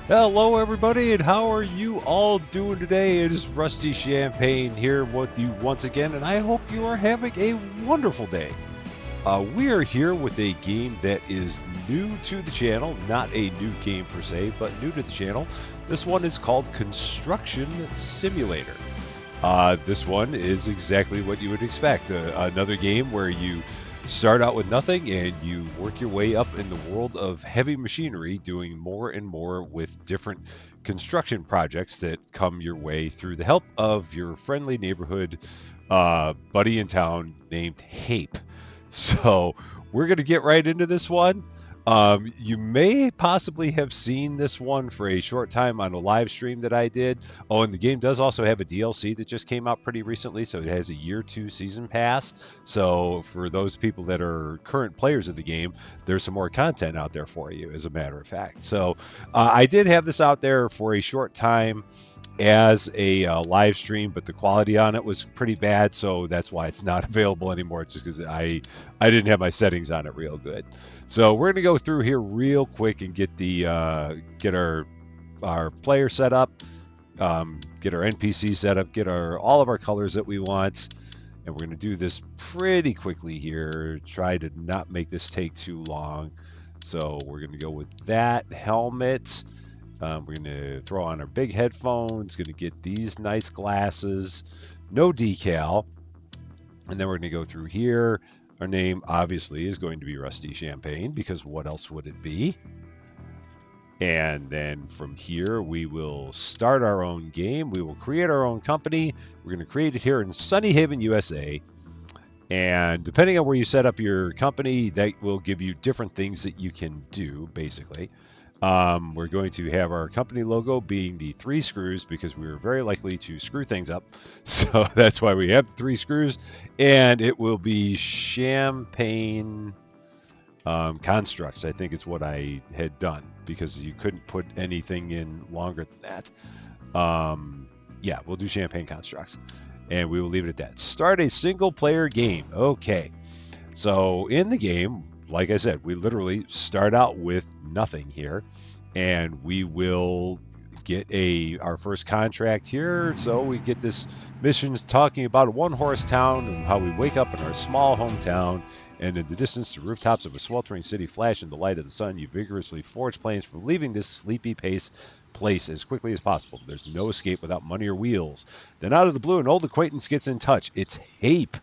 Hello, everybody, and how are you all doing today? It is Rusty Champagne here with you once again, and I hope you are having a wonderful day. We are here with a game that is new to the channel, not a new game per se, but new to the channel. This one is called Construction Simulator. This one is exactly what you would expect, another game where you start out with nothing and you work your way up in the world of heavy machinery, doing more and more with different construction projects that come your way through the help of your friendly neighborhood buddy in town named Hape. So we're going to get right into this one. You may possibly have seen this one for a short time on a live stream that I did. Oh, and the game does also have a DLC that just came out pretty recently, so it has a year 2 season pass. So for those people that are current players of the game, there's some more content out there for you, as a matter of fact. So I did have this out there for a short time as a live stream, but the quality on it was pretty bad, so that's why it's not available anymore. Just because I didn't have my settings on it real good. So we're gonna go through here real quick and get the get our player set up, get our NPC set up, get our all of our colors that we want, and we're gonna do this pretty quickly here. Try to not make this take too long. So we're gonna go with that helmet. We're going to throw on our big headphones, going to get these nice glasses, no decal. And then we're going to go through here. Our name obviously is going to be Rusty Champagne because what else would it be? And then from here, we will start our own game. We will create our own company. We're going to create it here in Sunny Haven, USA. And depending on where you set up your company, that will give you different things that you can do, basically. We're going to have our company logo being the 3 screws because we are very likely to screw things up. So that's why we have the 3 screws. And it will be Champagne Constructs, I think is what I had done because you couldn't put anything in longer than that. Yeah, we'll do Champagne Constructs. And we will leave it at that. Start a single player game. Okay. So in the game, like I said, we literally start out with nothing here, and we will get our first contract here. So we get this missions talking about a one-horse town and how we wake up in our small hometown, and in the distance, the rooftops of a sweltering city flash in the light of the sun. You vigorously forge plans for leaving this sleepy place as quickly as possible. There's no escape without money or wheels. Then out of the blue, an old acquaintance gets in touch. It's Hape,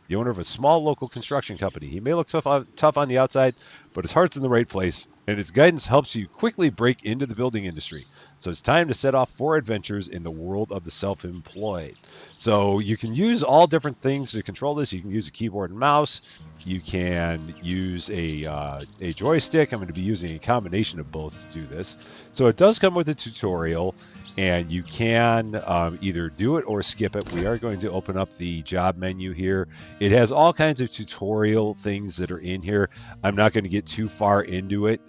the owner of a small local construction company. He may look tough on the outside, but his heart's in the right place, and his guidance helps you quickly break into the building industry. So it's time to set off for adventures in the world of the self-employed. So you can use all different things to control this. You can use a keyboard and mouse. You can use a joystick. I'm going to be using a combination of both to do this. So it does come with a tutorial, and you can either do it or skip it. We are going to open up the job menu here. It has all kinds of tutorial things that are in here. I'm not going to get too far into it,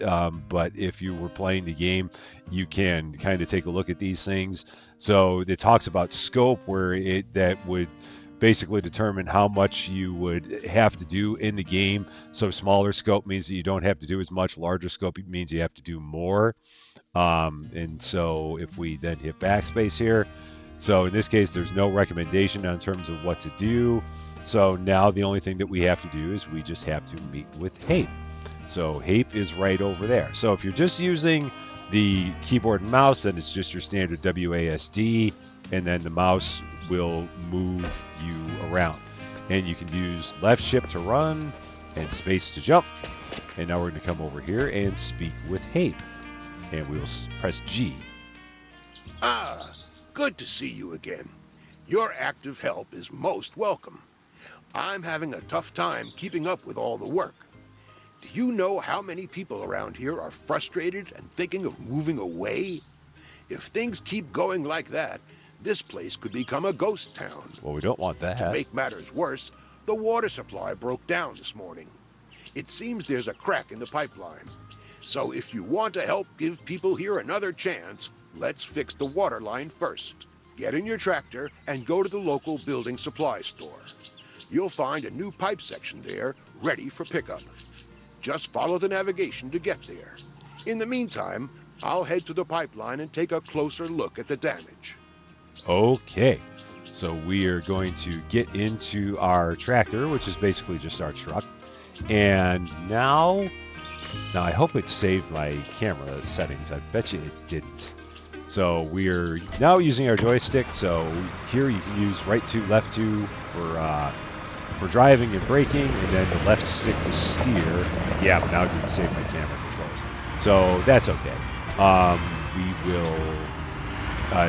but if you were playing the game, you can kind of take a look at these things. So it talks about scope, where that would basically determine how much you would have to do in the game. So smaller scope means that you don't have to do as much. Larger scope means you have to do more. And so if we then hit backspace here, so in this case, there's no recommendation in terms of what to do. So now the only thing that we have to do is we just have to meet with Hape. So Hape is right over there. So if you're just using the keyboard and mouse, then it's just your standard WASD, and then the mouse will move you around. And you can use left shift to run and space to jump. And now we're going to come over here and speak with Hape. And we will press G. Ah, good to see you again. Your active help is most welcome. I'm having a tough time keeping up with all the work. Do you know how many people around here are frustrated and thinking of moving away? If things keep going like that, this place could become a ghost town. Well, we don't want To that. make matters worse, the water supply broke down this morning. It seems there's a crack in the pipeline. So if you want to help give people here another chance, let's fix the water line first. Get in your tractor and go to the local building supply store. You'll find a new pipe section there ready for pickup. Just follow the navigation to get there. In the meantime, I'll head to the pipeline and take a closer look at the damage. Okay. So we are going to get into our tractor, which is basically just our truck. And now I hope it saved my camera settings. I bet you it didn't. So we're now using our joystick. So here you can use right to, left to for driving and braking, and then the left stick to steer. Yeah, but now it didn't save my camera controls. So that's okay. We will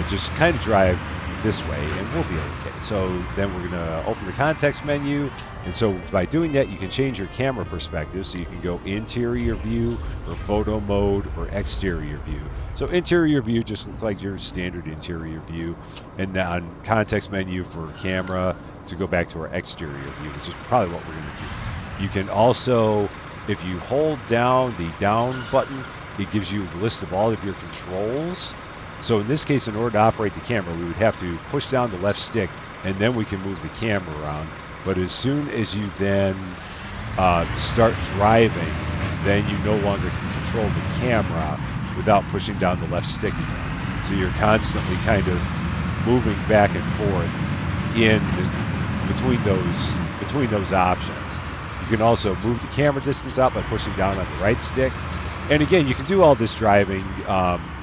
just kind of drive this way and we'll be okay. So then we're going to open the context menu. And so by doing that, you can change your camera perspective. So you can go interior view or photo mode or exterior view. So interior view just looks like your standard interior view. And then on context menu for camera to go back to our exterior view, which is probably what we're going to do. You can also, if you hold down the down button, it gives you the list of all of your controls. So in this case, in order to operate the camera, we would have to push down the left stick, and then we can move the camera around. But as soon as you then start driving, then you no longer can control the camera without pushing down the left stick again. So you're constantly kind of moving back and forth in between those options. You can also move the camera distance out by pushing down on the right stick. And again, you can do all this driving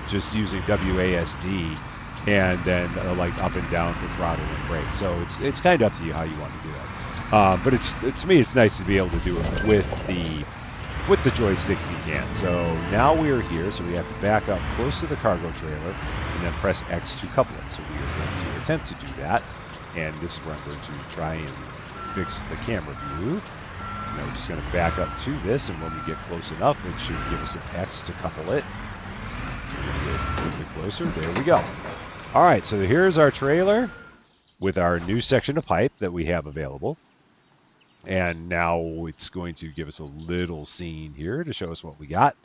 just using WASD and then like up and down for throttle and brake. So it's kind of up to you how you want to do it. But to me, it's nice to be able to do it with the joystick if you can. So now we are here, so we have to back up close to the cargo trailer and then press X to couple it. So we are going to attempt to do that. And this is where I'm going to try and fix the camera view. So now we're just going to back up to this, and when we get close enough, it should give us an X to couple it. So we're going to get a little bit closer. There we go. All right, so here's our trailer with our new section of pipe that we have available. And now it's going to give us a little scene here to show us what we got.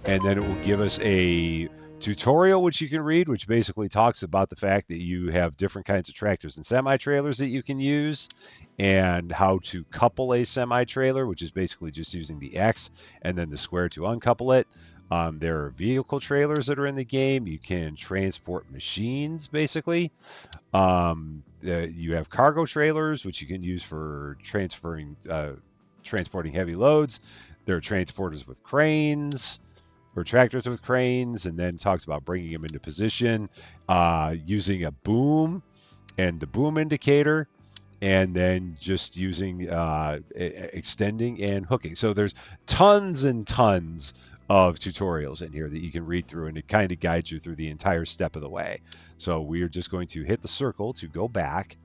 And then it will give us a tutorial which you can read, which basically talks about the fact that you have different kinds of tractors and semi-trailers that you can use, and how to couple a semi-trailer, which is basically just using the X and then the square to uncouple it. There are vehicle trailers that are in the game. You can transport machines, basically. You have cargo trailers, which you can use for transporting heavy loads. There are transporters with cranes, or tractors with cranes, and then talks about bringing them into position using a boom and the boom indicator, and then just using extending and hooking. So there's tons and tons of tutorials in here that you can read through, and it kind of guides you through the entire step of the way. So we are just going to hit the circle to go back.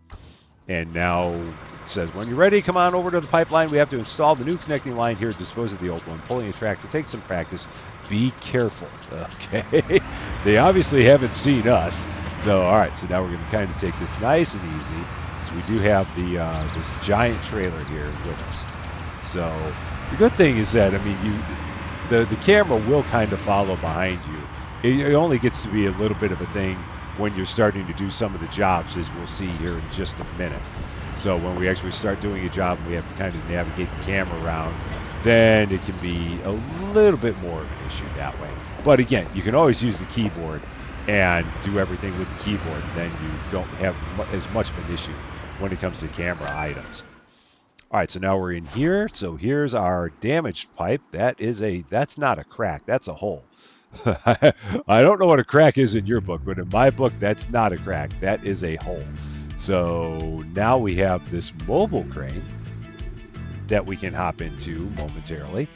And now it says, when you're ready, come on over to the pipeline. We have to install the new connecting line here, dispose of the old one. Pulling a tractor takes some practice. Be careful. Okay. They obviously haven't seen us. So, all right. So now we're going to kind of take this nice and easy. So we do have the this giant trailer here with us. So the good thing is that, I mean, the camera will kind of follow behind you. It only gets to be a little bit of a thing when you're starting to do some of the jobs, as we'll see here in just a minute. So when we actually start doing a job and we have to kind of navigate the camera around, then it can be a little bit more of an issue that way. But again, you can always use the keyboard and do everything with the keyboard, and then you don't have as much of an issue when it comes to camera items. All right, so now we're in here. So here's our damaged pipe. That's not a crack, that's a hole. I don't know what a crack is in your book, but in my book, that's not a crack. That is a hole. So now we have this mobile crane that we can hop into momentarily.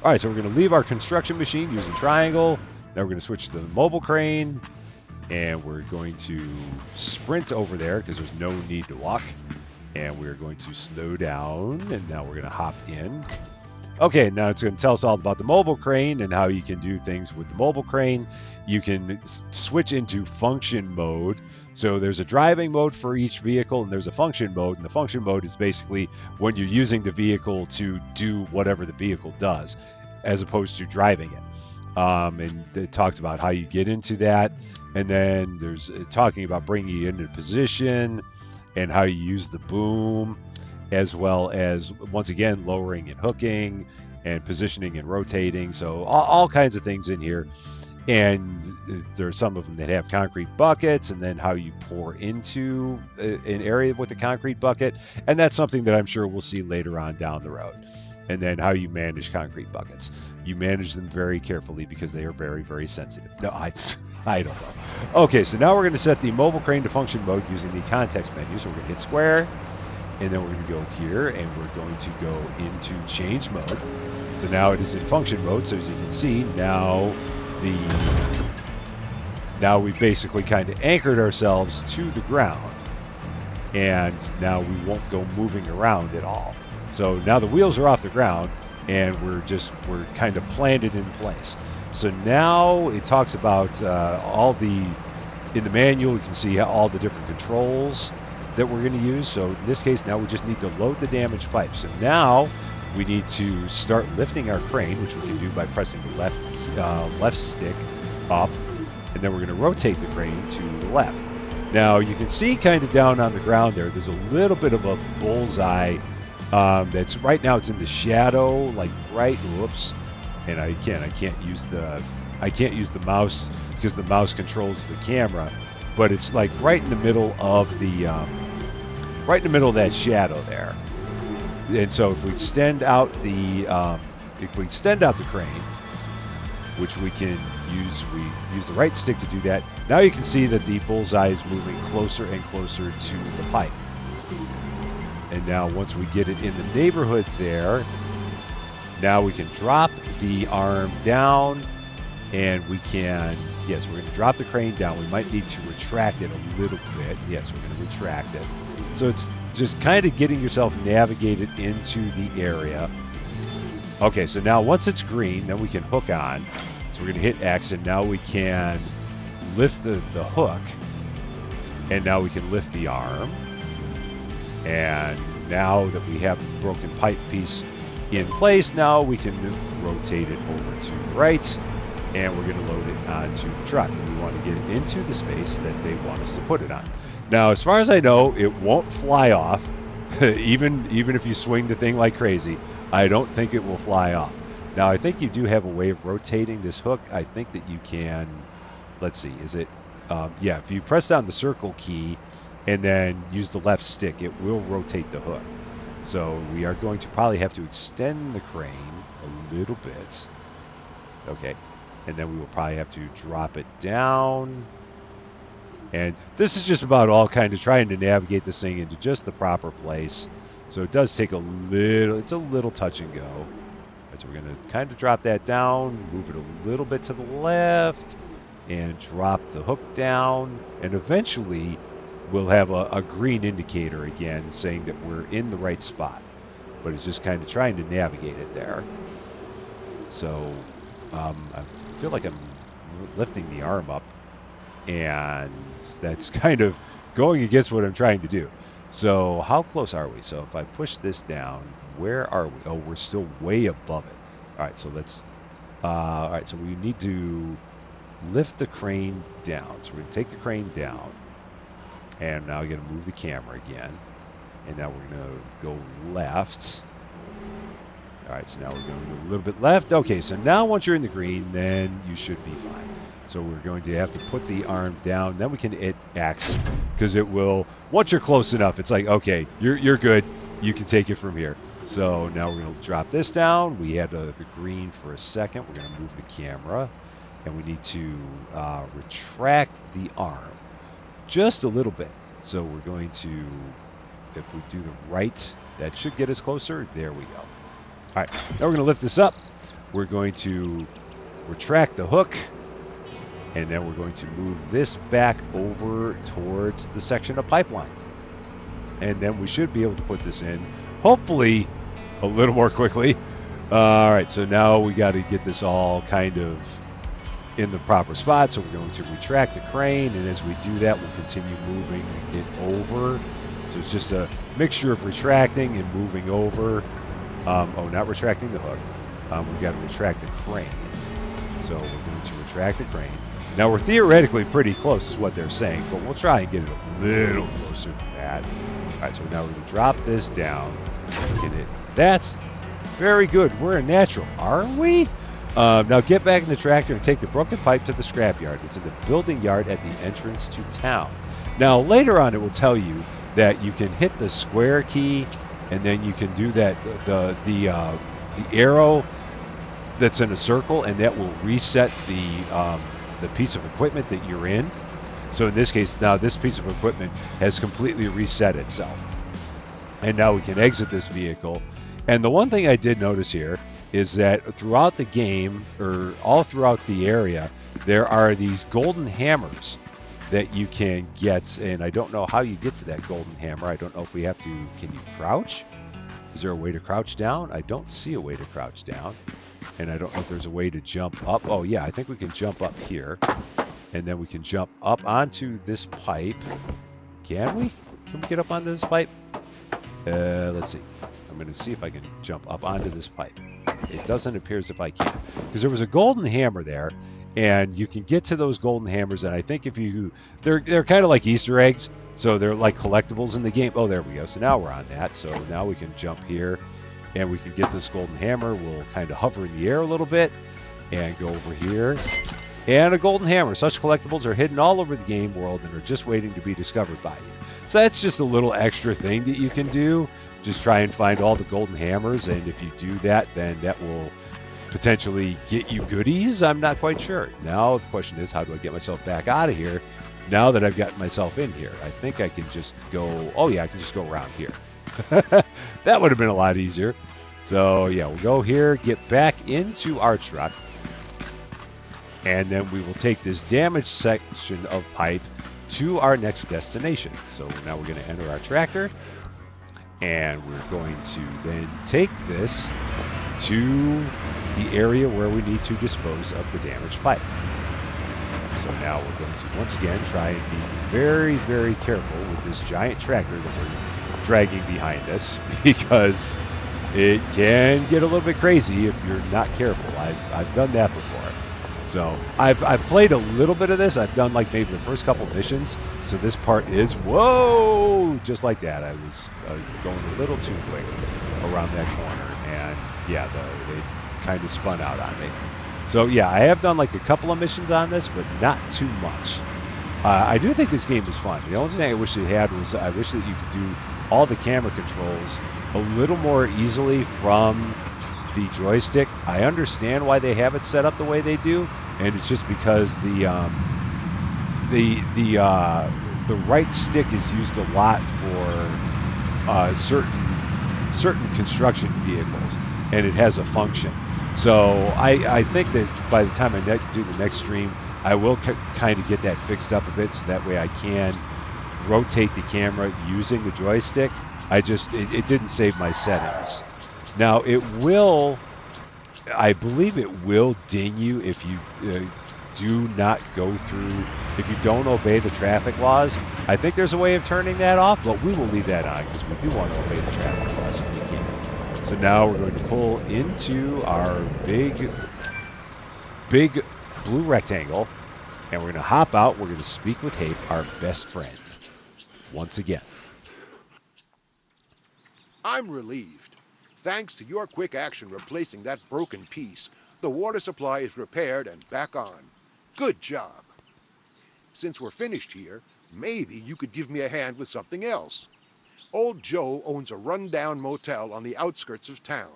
All right, so we're going to leave our construction machine using triangle. Now we're going to switch to the mobile crane, and we're going to sprint over there because there's no need to walk. And we're going to slow down, and now we're going to hop in. Okay, now it's going to tell us all about the mobile crane and how you can do things with the mobile crane. You can switch into function mode. So there's a driving mode for each vehicle, and there's a function mode. And the function mode is basically when you're using the vehicle to do whatever the vehicle does, as opposed to driving it. And it talks about how you get into that. And then there's talking about bringing you into position and how you use the boom, as well as, once again, lowering and hooking, and positioning and rotating. So all kinds of things in here. And there are some of them that have concrete buckets, and then how you pour into an area with a concrete bucket. And that's something that I'm sure we'll see later on down the road. And then how you manage concrete buckets. You manage them very carefully because they are very, very sensitive. No, I don't know. Okay, so now we're going to set the mobile crane to function mode using the context menu. So we're going to hit square, and then we're going to go here, and we're going to go into change mode. So now it is in function mode. So as you can see, now we've basically kind of anchored ourselves to the ground, and now we won't go moving around at all. So now the wheels are off the ground, and we're kind of planted in place. So now it talks about in the manual, you can see all the different controls that we're going to use. So in this case, now we just need to load the damaged pipe. So now we need to start lifting our crane, which we can do by pressing the left stick up, and then we're going to rotate the crane to the left. Now you can see kind of down on the ground there's a little bit of a bullseye that's right now, it's in the shadow, like whoops, and I can't use the mouse because the mouse controls the camera, but it's like right in the middle of that shadow there. And so if we extend out the crane, which we can use, we use the right stick to do that. Now you can see that the bullseye is moving closer and closer to the pipe. And now once we get it in the neighborhood there, now we can drop the arm down, and we can, yes, we're going to drop the crane down. We might need to retract it a little bit. Yes, we're going to retract it. So it's just kind of getting yourself navigated into the area. Okay, so now once it's green, then we can hook on. So we're going to hit X, and now we can lift the hook, and now we can lift the arm. And now that we have the broken pipe piece in place, now we can rotate it over to the right, and we're going to load it onto the truck. We want to get it into the space that they want us to put it on. Now, as far as I know, it won't fly off, even if you swing the thing like crazy. I don't think it will fly off. Now, I think you do have a way of rotating this hook. I think that you can, let's see, is it, yeah, if you press down the circle key and then use the left stick, it will rotate the hook. So we are going to probably have to extend the crane a little bit. Okay, and then we will probably have to drop it down. And this is just about all kind of trying to navigate this thing into just the proper place. So it does take it's a little touch and go. All right, so we're going to kind of drop that down, move it a little bit to the left, and drop the hook down. And eventually we'll have a green indicator again saying that we're in the right spot. But it's just kind of trying to navigate it there. So I feel like I'm lifting the arm up, and that's kind of going against what I'm trying to do. So how close are we? So if I push this down, where are we? Oh, we're still way above it. All right, so let's, all right, so we need to lift the crane down. So we're going to take the crane down, and now we're going to move the camera again, and now we're going to go left. All right, so now we're going to go a little bit left. Okay, so now once you're in the green, then you should be fine. So we're going to have to put the arm down. Then we can hit X, because it will, once you're close enough, it's like, okay, you're good. You can take it from here. So now we're going to drop this down. We had the green for a second. We're going to move the camera, and we need to retract the arm just a little bit. So we're going to, if we do the right, that should get us closer. There we go. All right, now we're going to lift this up. We're going to retract the hook, and then we're going to move this back over towards the section of pipeline. And then we should be able to put this in, hopefully, a little more quickly. All right, so now we got to get this all kind of in the proper spot. So we're going to retract the crane, and as we do that, we'll continue moving it over. So it's just a mixture of retracting and moving over. Oh, not retracting the hook. We've got to retract the crane. So we're going to retract the crane. Now we're theoretically pretty close is what they're saying, but we'll try and get it a little closer than that. All right, so now we're going to drop this down. We can hit that, Very good. We're a natural, aren't we? Now get back in the tractor and take the broken pipe to the scrapyard. It's in the building yard at the entrance to town. Now later on, it will tell you that you can hit the square key, and then you can do that the arrow that's in a circle, and that will reset the piece of equipment that you're in. So in this case, now this piece of equipment has completely reset itself. And now we can exit this vehicle. And the one thing I did notice here is that throughout the game, or all throughout the area, there are these golden hammers that you can get. And I don't know how you get to that golden hammer. I don't know if we have to, can you crouch? Is there a way to crouch down? I don't see a way to crouch down. And I don't know if there's a way to jump up. Oh yeah, I think we can jump up here. And then we can jump up onto this pipe. Can we? Can we get up onto this pipe? Let's see. I'm going to see if I can jump up onto this pipe. It doesn't appear as if I can. Because there was a golden hammer there, and you can get to those golden hammers, and I think if you... They're kind of like Easter eggs, so they're like collectibles in the game. Oh, there we go. So now we're on that. So now we can jump here, and we can get this golden hammer. We'll kind of hover in the air a little bit, and go over here. And a golden hammer. Such collectibles are hidden all over the game world and are just waiting to be discovered by you. So that's just a little extra thing that you can do. Just try and find all the golden hammers, and if you do that, then that will potentially get you goodies. I'm not quite sure. Now the question is, how do I get myself back out of here now that I've gotten myself in here? I think I can just go... Oh yeah, I can just go around here. That would have been a lot easier. So yeah, we'll go here, get back into our truck. And then we will take this damaged section of pipe to our next destination. So now we're going to enter our tractor, and we're going to then take this to the area where we need to dispose of the damaged pipe. So now we're going to once again try and be very, very careful with this giant tractor that we're dragging behind us, because it can get a little bit crazy if you're not careful. I've done that before. So I've played a little bit of this. I've done like maybe the first couple missions. So this part is, whoa, just like that. I was going a little too quick around that corner, and yeah, they kind of spun out on me. So yeah, I have done like a couple of missions on this, but not too much. I do think this game is fun. The only thing I wish it had was, I wish that you could do all the camera controls a little more easily from the joystick. I understand why they have it set up the way they do, and it's just because the right stick is used a lot for certain construction vehicles, and it has a function. So I think that by the time I do the next stream, I will kind of get that fixed up a bit, so that way I can rotate the camera using the joystick. It didn't save my settings. Now, I believe it will ding you if you do not go through, if you don't obey the traffic laws. I think there's a way of turning that off, but we will leave that on because we do want to obey the traffic laws if we can. So now we're going to pull into our big blue rectangle, and we're going to hop out. We're going to speak with Hape, our best friend, once again. I'm relieved. Thanks to your quick action replacing that broken piece, the water supply is repaired and back on. Good job. Since we're finished here, maybe you could give me a hand with something else. Old Joe owns a rundown motel on the outskirts of town.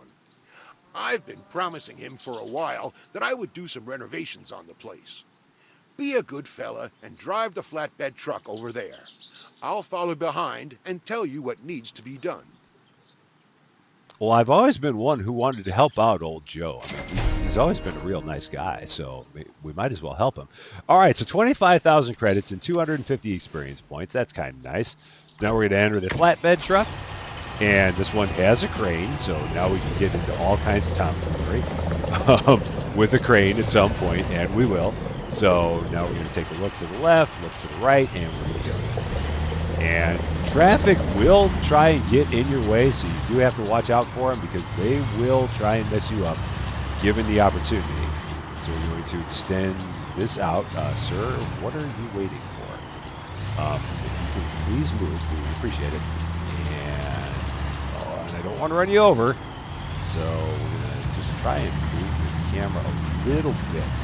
I've been promising him for a while that I would do some renovations on the place. Be a good fella and drive the flatbed truck over there. I'll follow behind and tell you what needs to be done. Well, I've always been one who wanted to help out old Joe. I mean, he's always been a real nice guy, so we might as well help him. All right, so 25,000 credits and 250 experience points. That's kind of nice. So now we're going to enter the flatbed truck, and this one has a crane, so now we can get into all kinds of tomfoolery with a crane at some point, and we will. So now we're going to take a look to the left, look to the right, and we're going to go. And traffic will try and get in your way, so you do have to watch out for them because they will try and mess you up given the opportunity. So we're going to extend this out. Sir, what are you waiting for? If you can please move, we would appreciate it. And I don't want to run you over. So we're gonna just try and move the camera a little bit.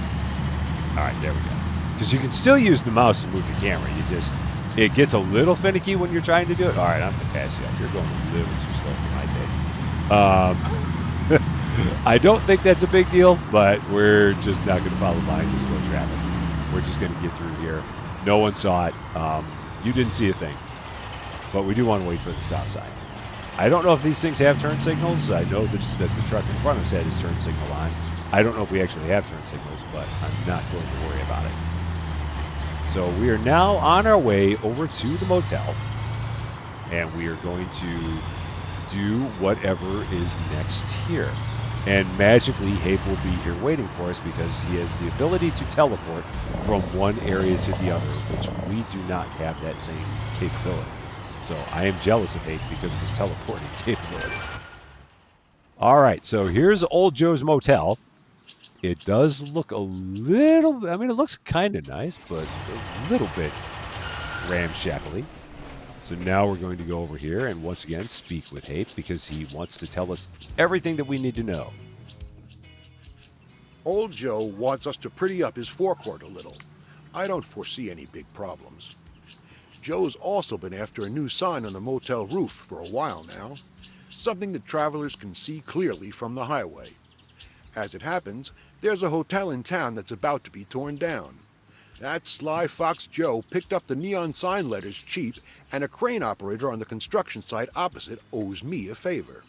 All right, there we go. Because you can still use the mouse to move the camera. It gets a little finicky when you're trying to do it. All right, I'm gonna pass you up. You're going a little too slow for my taste. I don't think that's a big deal, but we're just not gonna follow behind the slow traffic. We're just gonna get through here. No one saw it. You didn't see a thing, but we do want to wait for the stop sign. I don't know if these things have turn signals. I know that the truck in front of us had his turn signal on. I don't know if we actually have turn signals, but I'm not going to worry about it. So we are now on our way over to the motel, and we are going to do whatever is next here. And magically, Habe will be here waiting for us because he has the ability to teleport from one area to the other, which we do not have that same capability. So I am jealous of Habe because of his teleporting capabilities. All right, so here's Old Joe's Motel. It does look a little, I mean, it looks kind of nice, but a little bit ramshackly. So now we're going to go over here and once again speak with Habe because he wants to tell us everything that we need to know. Old Joe wants us to pretty up his forecourt a little. I don't foresee any big problems. Joe's also been after a new sign on the motel roof for a while now, something that travelers can see clearly from the highway. As it happens, there's a hotel in town that's about to be torn down. That sly fox Joe picked up the neon sign letters cheap, and a crane operator on the construction site opposite owes me a favor.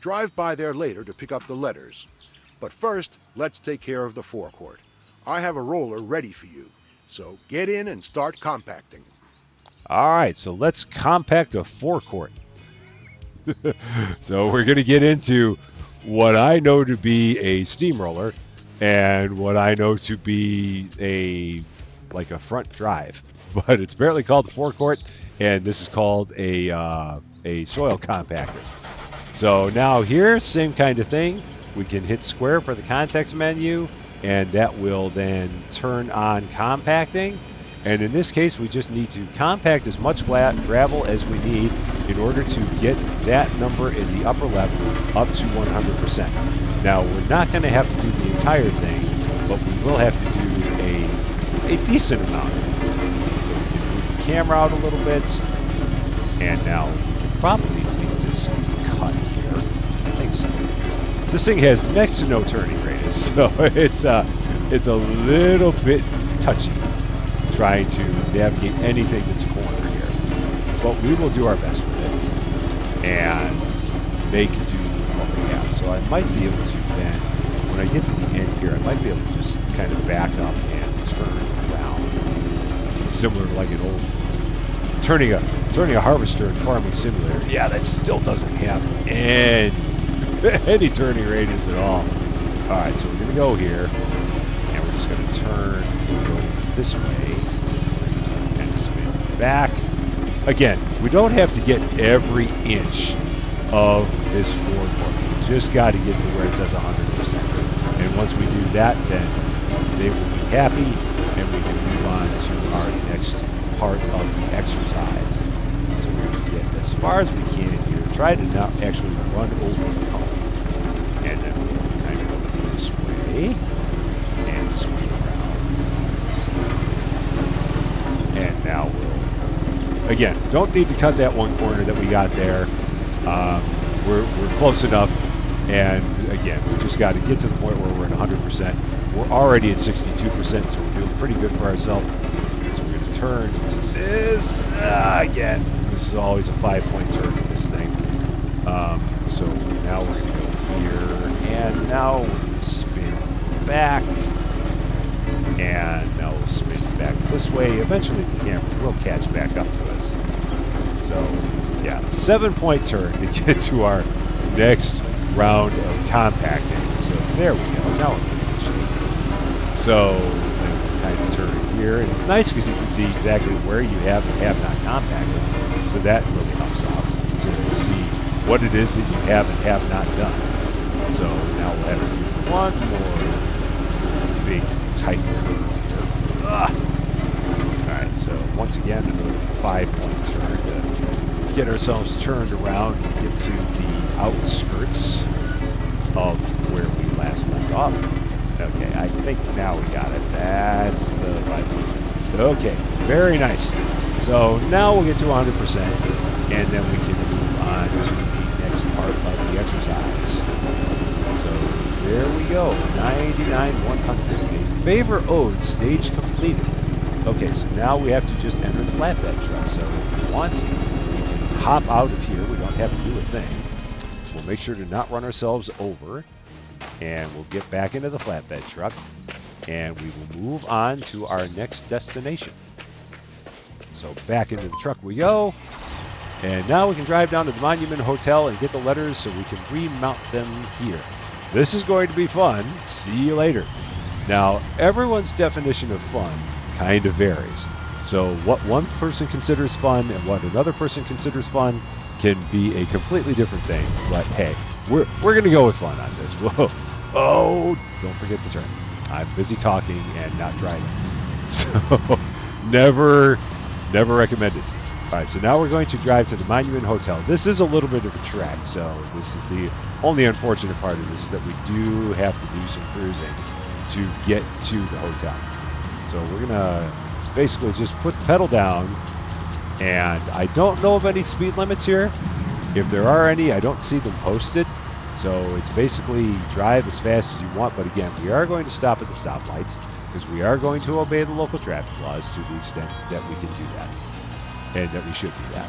Drive by there later to pick up the letters. But first, let's take care of the forecourt. I have a roller ready for you, so get in and start compacting. All right, so let's compact a forecourt. So we're going to get into what I know to be a steamroller and what I know to be like a front drive, but it's apparently called the forecourt, and this is called a soil compactor. So now here, same kind of thing. We can hit square for the context menu, and that will then turn on compacting. And in this case, we just need to compact as much gravel as we need in order to get that number in the upper left up to 100%. Now, we're not going to have to do the entire thing, but we will have to do a decent amount. So we can move the camera out a little bit, and now we can probably make this cut here. I think so. This thing has next to no turning radius, so it's a little bit touchy trying to navigate anything that's a corner here. But we will do our best with it and make do with what we have. So I might be able to then, when I get to the end here, I might be able to just kind of back up and turn around, similar to like an old turning a harvester in Farming Simulator. Yeah, that still doesn't have any turning radius at all. All right, so we're gonna go here, and we're just gonna turn and go this way, and spin back. Again, we don't have to get every inch of this forecourt. We just got to get to where it says 100%. And once we do that, then they will be happy, and we can move on to our next part of the exercise. So we're going to get as far as we can here. Try to not actually run over the cone. And then we'll kind of go this way and swing around. And now we'll, again, don't need to cut that one corner that we got there. We're close enough. And again, we just got to get to the point where we're at 100%. We're already at 62%, so we're doing pretty good for ourselves. So we're going to turn this again. This is always a 5-point turn in this thing. So now we're going to go here, and now we're going to spin back, and now we'll spin back this way. Eventually the camera will catch back up to us. So yeah, 7-point turn to get to our next round of compacting. So there we go. Now we're in good shape. So then we'll kind of turn here, and it's nice because you can see exactly where you have and have not compacted. So that really helps out to see what it is that you have and have not done. So now we'll have to do one more big tight curve here. All right, so once again, another 5-point turn to get ourselves turned around and get to the outskirts. of where we last left off. Okay, I think now we got it. That's the 5.2. Okay, very nice. So now we'll get to 100%, and then we can move on to the next part of the exercise. So there we go, 99, 100. A favor owed, stage completed. Okay, so now we have to just enter the flatbed truck. So if we want, we can hop out of here. We don't have to do a thing. We'll make sure to not run ourselves over, and we'll get back into the flatbed truck, and we will move on to our next destination. So back into the truck we go, and now we can drive down to the Monument Hotel and get the letters so we can remount them here. This is going to be fun. See you later. Now, everyone's definition of fun kind of varies. So what one person considers fun and what another person considers fun can be a completely different thing. But hey, we're going to go with fun on this. Whoa. Oh, don't forget to turn. I'm busy talking and not driving. So never recommended. All right, so now we're going to drive to the Monument Hotel. This is a little bit of a trek, so this is the only unfortunate part of this, that we do have to do some cruising to get to the hotel. So we're going to basically just put the pedal down, and I don't know of any speed limits here. If there are any, I don't see them posted. So it's basically drive as fast as you want, but again, we are going to stop at the stoplights because we are going to obey the local traffic laws to the extent that we can do that, and that we should do that.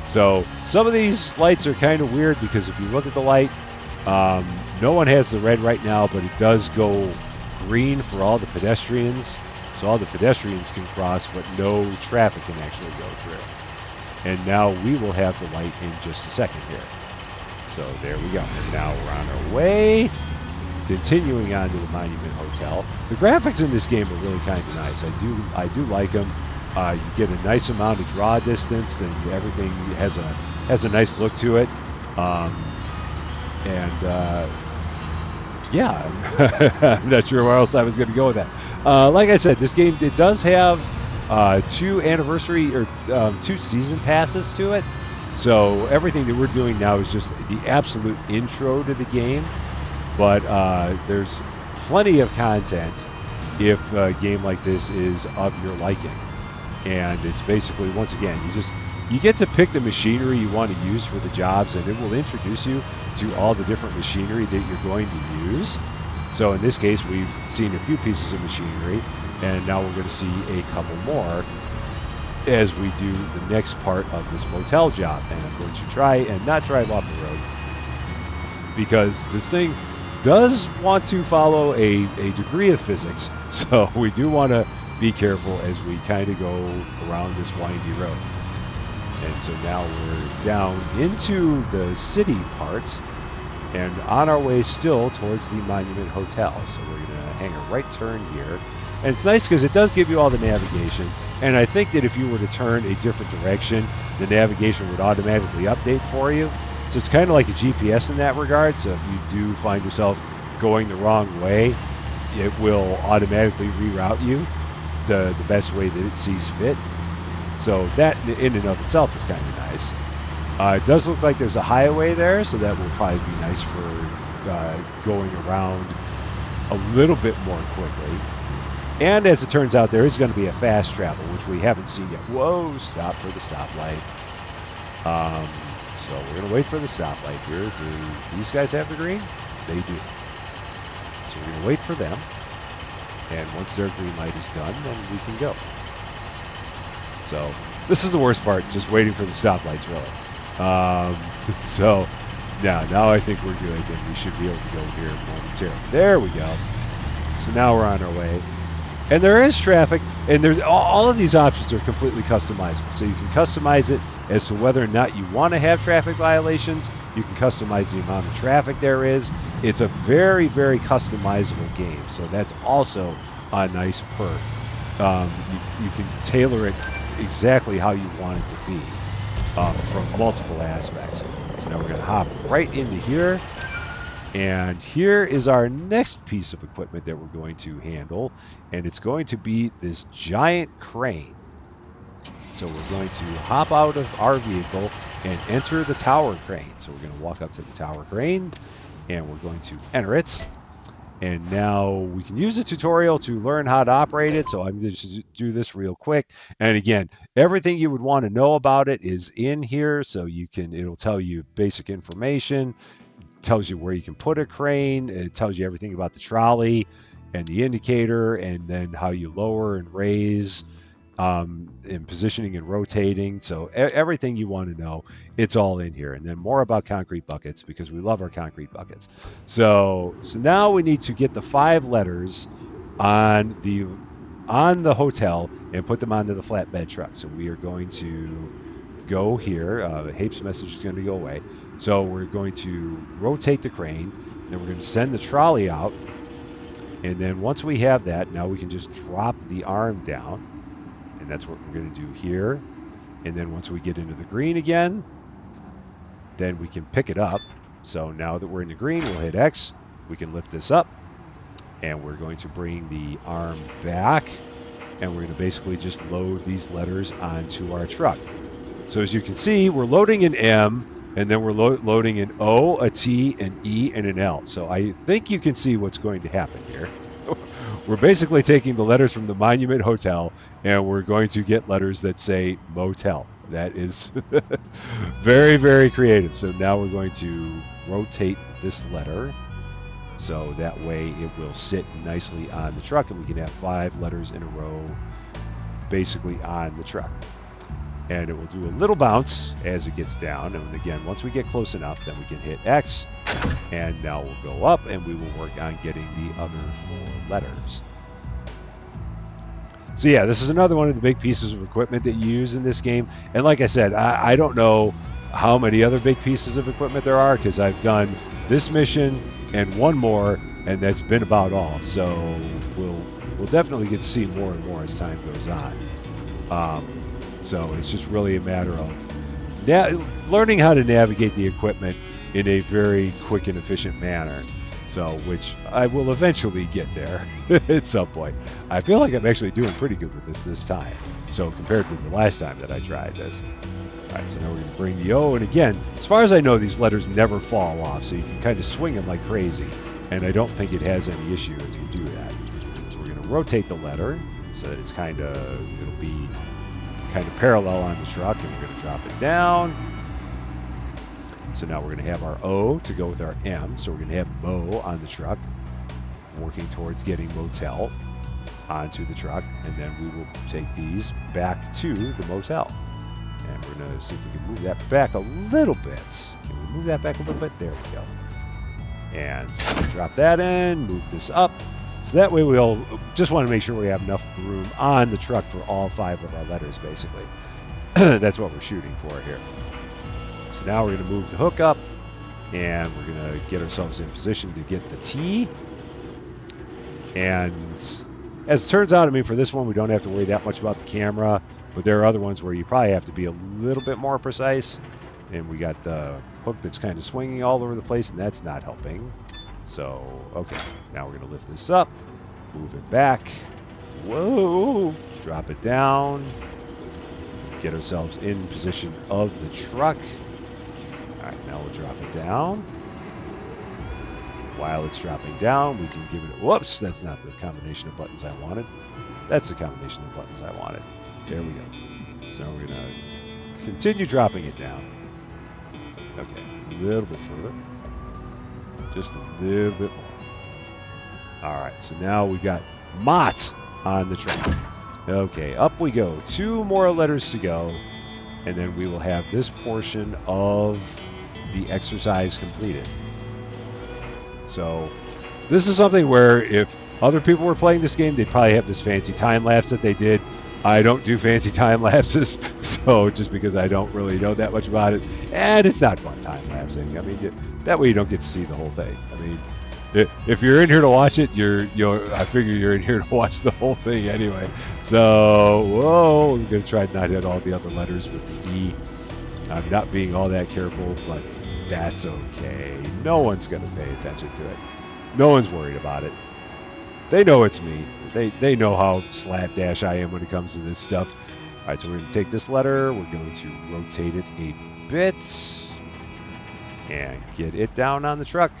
So some of these lights are kind of weird because if you look at the light, no one has the red right now, but it does go green for all the pedestrians. So all the pedestrians can cross, but no traffic can actually go through. And now we will have the light in just a second here. So there we go. And now we're on our way, continuing on to the Monument Hotel. The graphics in this game are really kind of nice. I do like them. You get a nice amount of draw distance, and everything has a nice look to it. Yeah, I'm not sure where else I was going to go with that. Like I said, this game, it does have two season passes to it. So everything that we're doing now is just the absolute intro to the game. But there's plenty of content if a game like this is of your liking. And it's basically, once again, you get to pick the machinery you want to use for the jobs, and it will introduce you to all the different machinery that you're going to use. So in this case, we've seen a few pieces of machinery, and now we're going to see a couple more as we do the next part of this motel job. And I'm going to try and not drive off the road, because this thing does want to follow a degree of physics. So we do want to be careful as we kind of go around this windy road. And so now we're down into the city parts and on our way still towards the Monument Hotel. So we're going to hang a right turn here. And it's nice because it does give you all the navigation. And I think that if you were to turn a different direction, the navigation would automatically update for you. So it's kind of like a GPS in that regard. So if you do find yourself going the wrong way, it will automatically reroute you the best way that it sees fit. So that in and of itself is kind of nice. It does look like there's a highway there, so that will probably be nice for going around a little bit more quickly. And as it turns out, there is going to be a fast travel, which we haven't seen yet. Whoa, stop for the stoplight. So we're going to wait for the stoplight here. Do these guys have the green? They do. So we're going to wait for them. And once their green light is done, then we can go. So this is the worst part, just waiting for the stoplights, really. So now I think we're good, and we should be able to go here momentarily. There we go. So now we're on our way. And there is traffic, and there's all of these options are completely customizable. So you can customize it as to whether or not you want to have traffic violations. You can customize the amount of traffic there is. It's a very, very customizable game. So that's also a nice perk. You can tailor it exactly how you want it to be from multiple aspects. So now we're going to hop right into here. And here is our next piece of equipment that we're going to handle. And it's going to be this giant crane. So we're going to hop out of our vehicle and enter the tower crane. So we're going to walk up to the tower crane. and we're going to enter it. And now we can use the tutorial to learn how to operate it. So I'm going to do this real quick. And again, everything you would want to know about it is in here. So it'll tell you basic information, tells you where you can put a crane. It tells you everything about the trolley and the indicator, and then how you lower and raise, and positioning and rotating. So everything you want to know, it's all in here. And then more about concrete buckets, because we love our concrete buckets. So now we need to get the 5 letters on the hotel and put them onto the flatbed truck. So we are going to go here. Hape's message is going to go away. So we're going to rotate the crane. Then we're going to send the trolley out. And then once we have that, now we can just drop the arm down. And that's what we're going to do here. And then once we get into the green again, then we can pick it up. So now that we're in the green, we'll hit X. We can lift this up. And we're going to bring the arm back. And we're going to basically just load these letters onto our truck. So as you can see, we're loading an M, and then we're loading an O, a T, an E, and an L. So I think you can see what's going to happen here. We're basically taking the letters from the Monument Hotel, and we're going to get letters that say Motel. That is very, very creative. So now we're going to rotate this letter, so that way it will sit nicely on the truck, and we can have 5 letters in a row basically on the truck. And it will do a little bounce as it gets down. And again, once we get close enough, then we can hit X. And now we'll go up, and we will work on getting the other 4 letters. So yeah, this is another one of the big pieces of equipment that you use in this game. And like I said, I don't know how many other big pieces of equipment there are, because I've done this mission and one more, and that's been about all. So we'll definitely get to see more and more as time goes on. So it's just really a matter of learning how to navigate the equipment in a very quick and efficient manner. So, which I will eventually get there at some point. I feel like I'm actually doing pretty good with this time. So compared to the last time that I tried this. All right, so now we're going to bring the O. And again, as far as I know, these letters never fall off. So you can kind of swing them like crazy. And I don't think it has any issue if you do that. So we're going to rotate the letter so that it'll be kind of parallel on the truck, and we're going to drop it down. So now we're going to have our O to go with our M. So we're going to have Mo on the truck, working towards getting Motel onto the truck, and then we will take these back to the motel. And we're going to see if we can move that back a little bit. Can we move that back a little bit? There we go. And so we drop that in, move this up. So that way we'll just want to make sure we have enough room on the truck for all 5 of our letters, basically. That's what we're shooting for here. So now we're going to move the hook up, and we're going to get ourselves in position to get the T. And as it turns out, I mean, for this one, we don't have to worry that much about the camera, but there are other ones where you probably have to be a little bit more precise. And we got the hook that's kind of swinging all over the place, and that's not helping. So, okay, now we're going to lift this up, move it back. Whoa! Drop it down. Get ourselves in position of the truck. All right, now we'll drop it down. While it's dropping down, we can give it a... Whoops, that's not the combination of buttons I wanted. That's the combination of buttons I wanted. There we go. So we're going to continue dropping it down. Okay, a little bit further. Just a little bit more. All right, so now we've got Mott on the truck. Okay, up we go. 2 more letters to go, and then we will have this portion of the exercise completed. So this is something where if other people were playing this game, they'd probably have this fancy time lapse that they did. I don't do fancy time lapses, so just because I don't really know that much about it, and it's not fun time lapsing. I mean, that way you don't get to see the whole thing. I mean, if you're in here to watch it, I figure you're in here to watch the whole thing anyway. So, whoa, I'm gonna try to not hit all the other letters with the E. I'm not being all that careful, but that's okay. No one's gonna pay attention to it. No one's worried about it. They know it's me. They know how slapdash I am when it comes to this stuff. All right, so we're going to take this letter. We're going to rotate it a bit and get it down on the truck.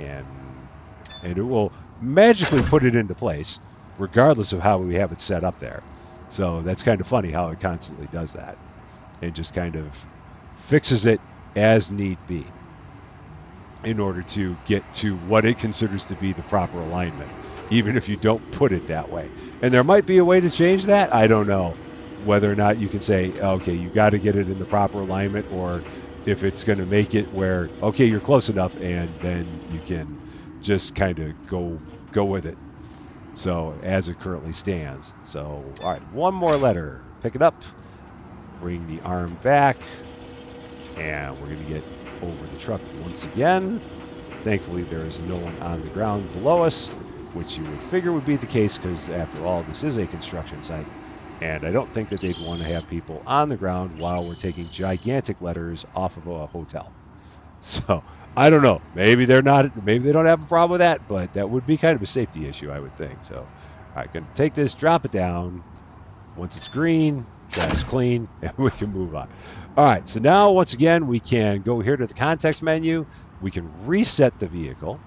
and it will magically put it into place, regardless of how we have it set up there. So that's kind of funny how it constantly does that, and just kind of fixes it as need be in order to get to what it considers to be the proper alignment, even if you don't put it that way. And there might be a way to change that. I don't know whether or not you can say, okay, you got to get it in the proper alignment, or if it's going to make it where, okay, you're close enough, and then you can just kind of go with it. So as it currently stands. So all right, one more letter. Pick it up. Bring the arm back, and we're going to get over the truck once again. Thankfully, there is no one on the ground below us, which you would figure would be the case because, after all, this is a construction site. And I don't think that they'd want to have people on the ground while we're taking gigantic letters off of a hotel. So I don't know. Maybe they're not. Maybe they don't have a problem with that, but that would be kind of a safety issue, I would think. So, all right, going to take this, drop it down. Once it's green, that's clean, and we can move on. All right, so now once again, we can go here to the context menu. We can reset the vehicle.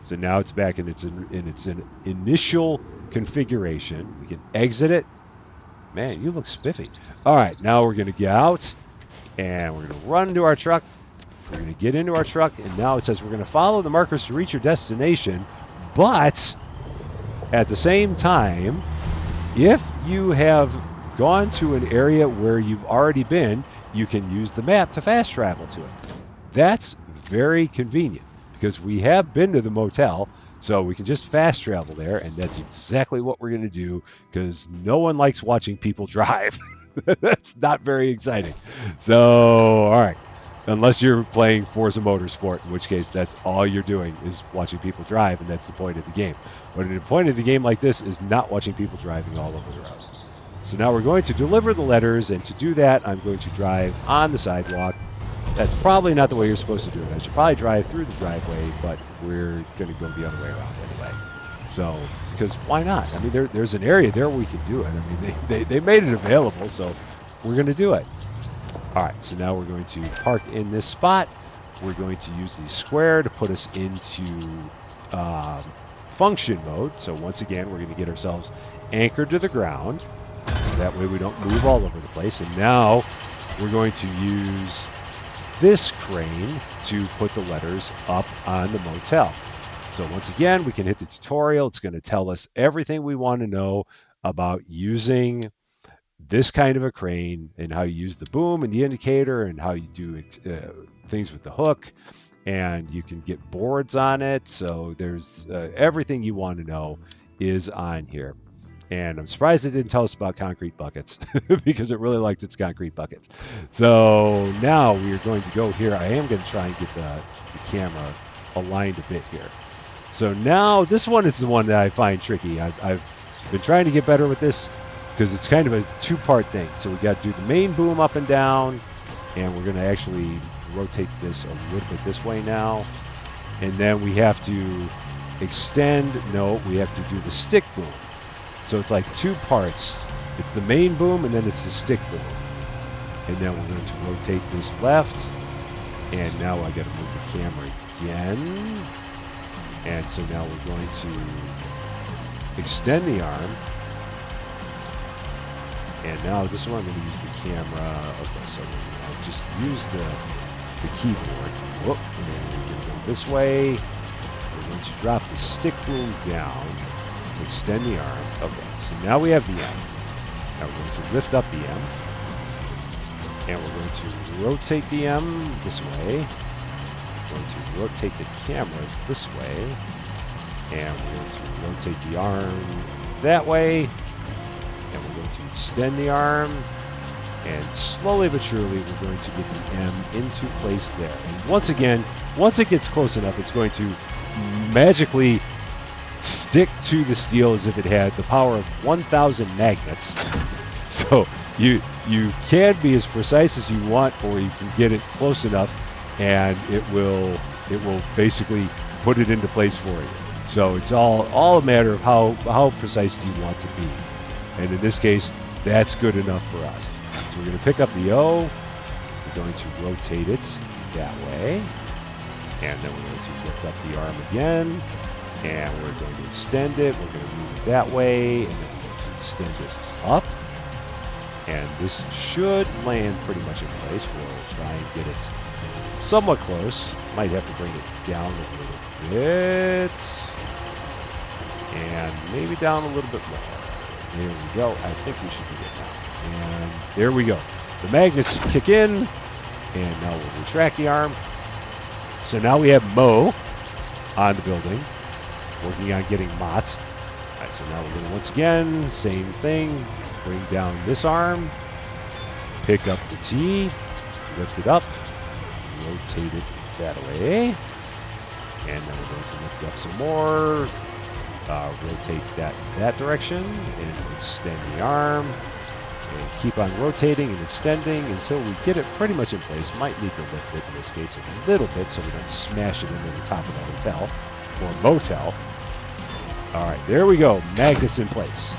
So now it's back in its initial configuration. We can exit it. Man, you look spiffy. All right, now we're going to get out, and we're going to run to our truck. We're going to get into our truck, and now it says we're going to follow the markers to reach your destination, but at the same time, if you have gone to an area where you've already been, you can use the map to fast travel to it. That's very convenient because we have been to the motel, so we can just fast travel there, and that's exactly what we're going to do because no one likes watching people drive. That's not very exciting. So, all right. Unless you're playing Forza Motorsport, in which case that's all you're doing is watching people drive, and that's the point of the game. But the point of the game like this is not watching people driving all over the road. So now we're going to deliver the letters, and to do that, I'm going to drive on the sidewalk. That's probably not the way you're supposed to do it. I should probably drive through the driveway, but we're going to go the other way around anyway. So, because why not? I mean, there's an area there we can do it. I mean, they made it available, so we're going to do it. All right, so now we're going to park in this spot. We're going to use the square to put us into function mode. So once again, we're going to get ourselves anchored to the ground. So that way we don't move all over the place. And now we're going to use this crane to put the letters up on the motel. So once again, we can hit the tutorial. It's going to tell us everything we want to know about using this kind of a crane and how you use the boom and the indicator and how you do things with the hook, and you can get boards on it. So there's everything you want to know is on here. And I'm surprised it didn't tell us about concrete buckets because it really likes its concrete buckets. So now we are going to go here. I am going to try and get the camera aligned a bit here. So now this one is the one that I find tricky. I've been trying to get better with this because it's kind of a two-part thing. So we got to do the main boom up and down, and we're going to actually rotate this a little bit this way now. And then we have to extend, no, we have to do the stick boom. So it's like two parts. It's the main boom, and then it's the stick boom. And then we're going to rotate this left, and now I got to move the camera again. And so now we're going to extend the arm. And now this one I'm going to use the camera. Okay, so we're going to just use the keyboard. Whoop, and then we're going to go this way. We're going to drop the stick boom down, extend the arm. Okay, so now we have the M. Now we're going to lift up the M. And we're going to rotate the M this way. We're going to rotate the camera this way. And we're going to rotate the arm that way. And we're going to extend the arm, and slowly but surely we're going to get the M into place there. And once again, once it gets close enough, it's going to magically stick to the steel as if it had the power of 1,000 magnets. So you can be as precise as you want, or you can get it close enough, and it will basically put it into place for you. So it's all a matter of how precise do you want to be. And in this case, that's good enough for us. So we're going to pick up the O. We're going to rotate it that way. And then we're going to lift up the arm again, and we're going to extend it. We're going to move it that way, and then we're going to extend it up. And this should land pretty much in place. We'll try and get it somewhat close. Might have to bring it down a little bit. And maybe down a little bit more. There we go. I think we should be good now. And there we go. The magnets kick in, and now we'll retract the arm. So now we have Mo on the building, working on getting Mott. All right, so now we're going to once again, same thing, bring down this arm, pick up the T, lift it up, rotate it that way, and then we're going to lift it up some more, rotate that direction, and extend the arm, and keep on rotating and extending until we get it pretty much in place. Might need to lift it in this case a little bit so we don't smash it into the top of the hotel or motel. All right, there we go. Magnets in place.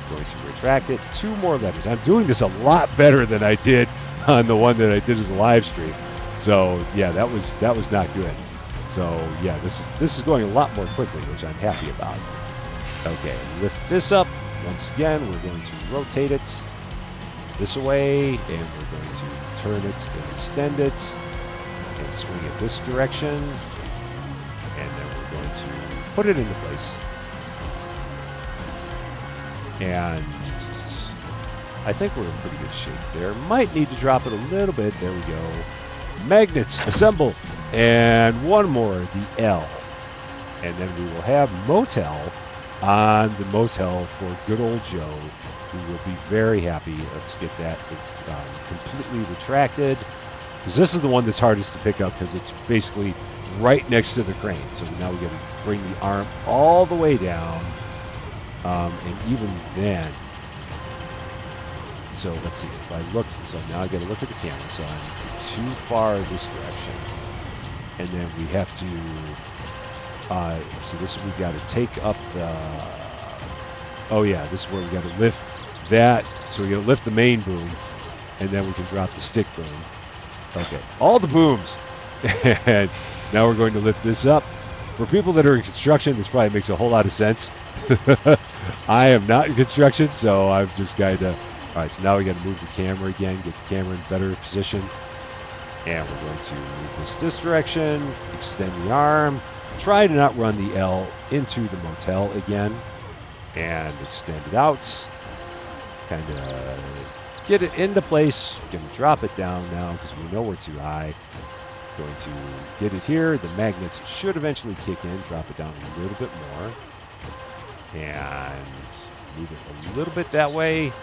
Going to retract it. 2 more letters. I'm doing this a lot better than I did on the one that I did as a live stream. So yeah, that was not good. So yeah, this is going a lot more quickly, which I'm happy about. Okay, lift this up. Once again, we're going to rotate it this way, and we're going to turn it and extend it and swing it this direction, and then we're going to put it into place. And I think we're in pretty good shape there. Might need to drop it a little bit. There we go. Magnets assemble, and one more, the L, and then we will have Motel on the motel for good old Joe, who will be very happy. Let's get that completely retracted, because this is the one that's hardest to pick up because it's basically right next to the crane. So now we got to bring the arm all the way down, and even then. So let's see if I look. So now I got to look at the camera. So I'm too far this direction, and then we have to. So this we got to take up the. Oh yeah, this is where we got to lift that. So we got to lift the main boom, and then we can drop the stick boom. Okay, all the booms, and now we're going to lift this up. For people that are in construction, this probably makes a whole lot of sense. I am not in construction, so I've just got to. All right, so now we got to move the camera again, get the camera in better position. And we're going to move this direction, extend the arm, try to not run the L into the motel again, and extend it out. Kind of get it into place. We're going to drop it down now because we know we're too high. Going to get it here. The magnets should eventually kick in, drop it down a little bit more. And move it a little bit that way.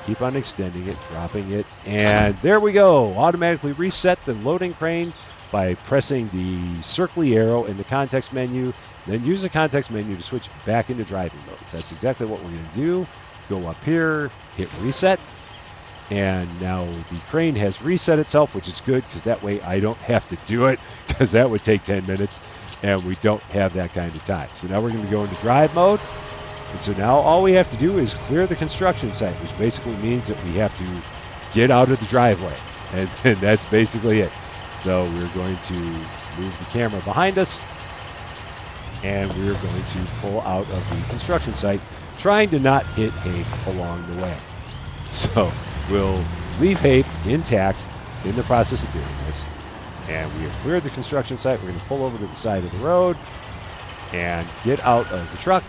Keep on extending it, dropping it, and there we go. Automatically reset the loading crane by pressing the circly arrow in the context menu. Then use the context menu to switch back into driving mode. So that's exactly what we're going to do. Go up here, hit reset, and now the crane has reset itself, which is good because that way I don't have to do it because that would take 10 minutes, and we don't have that kind of time. So now we're going to go into drive mode. And so now all we have to do is clear the construction site, which basically means that we have to get out of the driveway. And that's basically it. So we're going to move the camera behind us, and we're going to pull out of the construction site, trying to not hit Hape along the way. So we'll leave Hape intact in the process of doing this. And we have cleared the construction site. We're going to pull over to the side of the road and get out of the truck.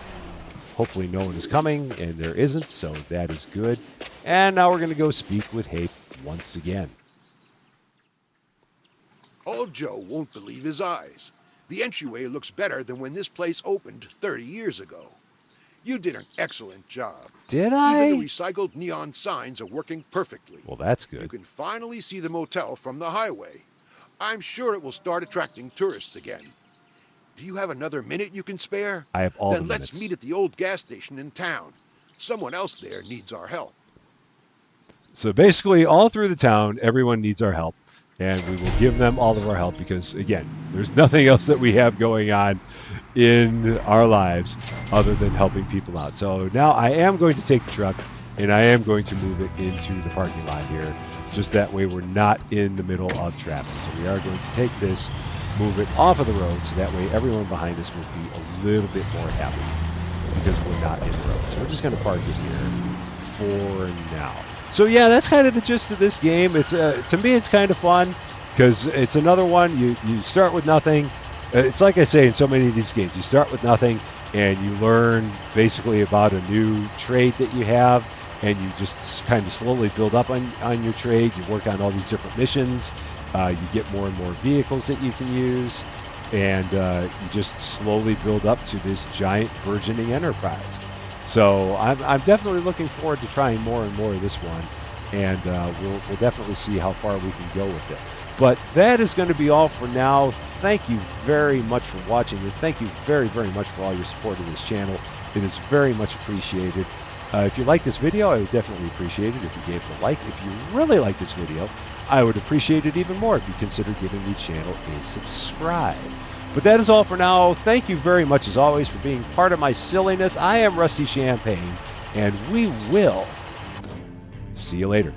Hopefully no one is coming, and there isn't, so that is good. And now we're going to go speak with Hape once again. Old Joe won't believe his eyes. The entryway looks better than when this place opened 30 years ago. You did an excellent job. Did I? Even the recycled neon signs are working perfectly. Well, that's good. You can finally see the motel from the highway. I'm sure it will start attracting tourists again. Do you have another minute you can spare? I have all the minutes. Then let's meet at the old gas station in town. Someone else there needs our help. So basically, all through the town, everyone needs our help. and we will give them all of our help because, again, there's nothing else that we have going on in our lives other than helping people out. So now I am going to take the truck and I am going to move it into the parking lot here. Just that way we're not in the middle of traffic. So we are going to take this, move it off of the road, so that way everyone behind us will be a little bit more happy because we're not in the road. So we're just going to park it here for now. So yeah, that's kind of the gist of this game. It's to me, it's kind of fun because it's another one. You start with nothing. It's like I say in so many of these games, you start with nothing and you learn basically about a new trade that you have, and you just kind of slowly build up on your trade. You work on all these different missions. You get more and more vehicles that you can use, and you just slowly build up to this giant burgeoning enterprise. So I'm definitely looking forward to trying more and more of this one, and we'll definitely see how far we can go with it. But that is going to be all for now. Thank you very much for watching, and thank you very, very much for all your support of this channel. It is very much appreciated. If you like this video, I would definitely appreciate it if you gave it a like. If you really like this video, I would appreciate it even more if you consider giving the channel a subscribe. But that is all for now. Thank you very much, as always, for being part of my silliness. I am Rusty Champagne, and we will see you later.